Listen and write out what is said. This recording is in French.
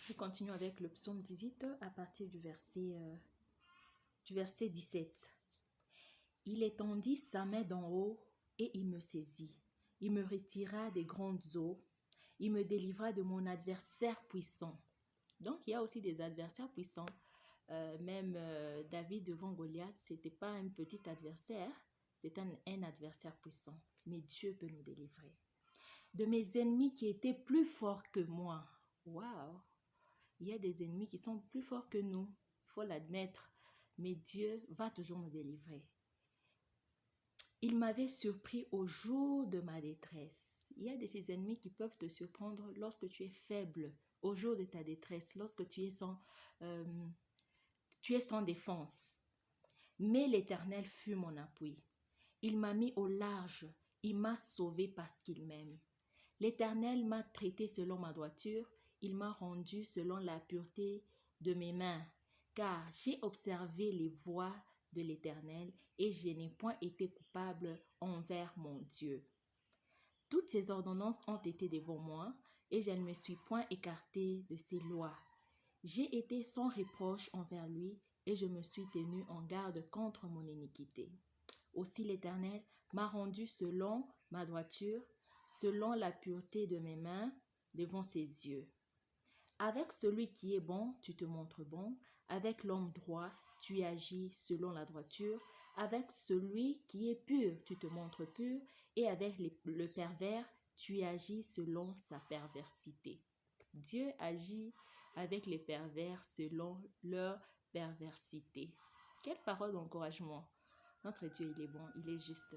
Je continue avec le psaume 18 à partir du verset 17. Il étendit sa main d'en haut et il me saisit. Il me retira des grandes eaux. Il me délivra de mon adversaire puissant. Donc, il y a aussi des adversaires puissants. David devant Goliath, ce n'était pas un petit adversaire, c'était un adversaire puissant. Mais Dieu peut nous délivrer. De mes ennemis qui étaient plus forts que moi. Waouh! Il y a des ennemis qui sont plus forts que nous, il faut l'admettre. Mais Dieu va toujours nous délivrer. Il m'avait surpris au jour de ma détresse. Il y a de ces ennemis qui peuvent te surprendre lorsque tu es faible, au jour de ta détresse, lorsque tu es sans défense. Mais l'Éternel fut mon appui. Il m'a mis au large, il m'a sauvé parce qu'il m'aime. L'Éternel m'a traité selon ma droiture, il m'a rendu selon la pureté de mes mains. Car j'ai observé les voies de l'Éternel et je n'ai point été coupable envers mon Dieu. Toutes ses ordonnances ont été devant moi et je ne me suis point écartée de ses lois. J'ai été sans reproche envers lui et je me suis tenue en garde contre mon iniquité. Aussi l'Éternel m'a rendu selon ma droiture, selon la pureté de mes mains devant ses yeux. Avec celui qui est bon, tu te montres bon. Avec l'homme droit, tu agis selon la droiture. Avec celui qui est pur, tu te montres pur. Et avec le pervers, tu agis selon sa perversité. Dieu agit avec les pervers selon leur perversité. Quelle parole d'encouragement! Notre Dieu, il est bon, il est juste.